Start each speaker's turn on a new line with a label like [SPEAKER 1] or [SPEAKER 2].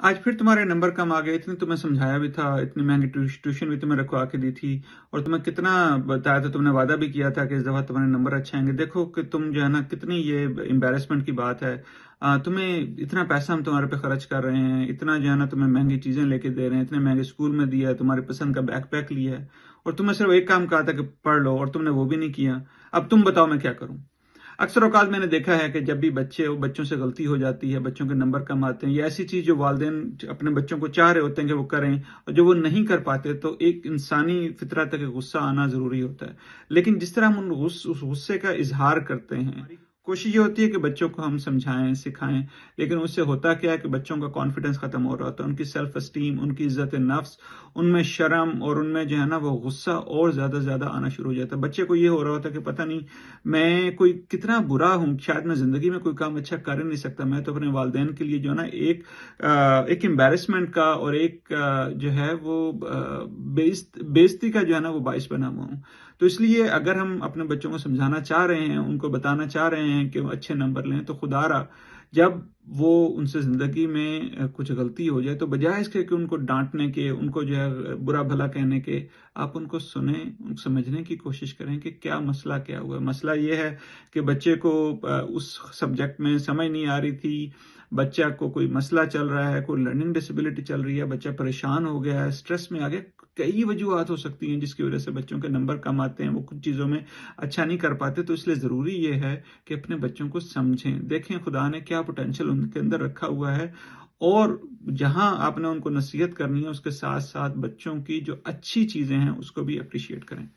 [SPEAKER 1] आज फिर तुम्हारे नंबर कम आ गए। इतने तुम्हें समझाया भी था, इतनी महंगी ट्यूशन भी तुम्हें रखवा के दी थी, और तुम्हें कितना बताया था, तुमने वादा भी किया था कि इस दफा तुम्हारे नंबर अच्छे आएंगे। देखो कि तुम जो है ना, कितनी ये एम्बेरसमेंट की बात है। तुम्हें इतना पैसा हम तुम्हारे पे खर्च कर रहे हैं, इतना जो है ना तुम्हें महंगी चीजें लेके दे रहे हैं, इतने महंगे स्कूल में दिया है, तुम्हारे पसंद का बैकपैक लिया है, और तुम्हें सिर्फ एक काम कहा था कि पढ़ लो, और तुमने वो भी नहीं किया। अब तुम बताओ मैं क्या करूं। अक्सर औकात मैंने देखा है कि जब भी बच्चों से गलती हो जाती है, बच्चों के नंबर कम आते हैं, या ऐसी चीज जो वालिदैन अपने बच्चों को चाह रहे होते हैं कि वो करें, और जो वो नहीं कर पाते, तो एक इंसानी फितरत है कि गुस्सा आना जरूरी होता है। लेकिन जिस तरह हम उस गुस्से का इजहार करते हैं, कोशिश ये होती है कि बच्चों को हम समझाएं, सिखाएं, लेकिन उससे होता क्या है कि बच्चों का कॉन्फिडेंस खत्म हो रहा होता है, उनकी सेल्फ एस्टीम, उनकी इज्जत नफ्स, उनमें शर्म, और उनमें जो है ना वो गुस्सा और ज्यादा से ज्यादा आना शुरू हो जाता है। बच्चे को ये हो रहा होता है कि पता नहीं मैं कोई कितना बुरा हूं, शायद मैं जिंदगी में कोई काम अच्छा कर ही नहीं सकता। मैं तो अपने वालिदैन के लिए जो है ना एक एम्बेरसमेंट का, और एक जो है वो बेइज्जती का जो है ना वो बाइस बना हुआ हूं। तो इसलिए अगर हम अपने बच्चों को समझाना चाह रहे हैं, उनको बताना चाह रहे हैं कि वो अच्छे नंबर लें, तो खुदारा जब वो उनसे जिंदगी में कुछ गलती हो जाए, तो बजाय इसके कि उनको डांटने के, उनको जो है बुरा भला कहने के, आप उनको सुने, समझने की कोशिश करें कि क्या मसला क्या हुआ। मसला ये है कि बच्चे को उस सब्जेक्ट में समझ नहीं आ रही थी, बच्चा को कोई मसला चल रहा है, कोई लर्निंग डिसेबिलिटी चल रही है, बच्चा परेशान हो गया है, स्ट्रेस में आ गया। कई वजूहत हो सकती हैं जिसकी वजह से बच्चों के नंबर कम आते हैं, वो कुछ चीज़ों में अच्छा नहीं कर पाते। तो इसलिए ज़रूरी ये है कि अपने बच्चों को समझें, देखें खुदा ने क्या पोटेंशियल उनके अंदर रखा हुआ है, और जहां आपने उनको नसीहत करनी है, उसके साथ साथ बच्चों की जो अच्छी चीज़ें हैं उसको भी अप्रिशिएट करें।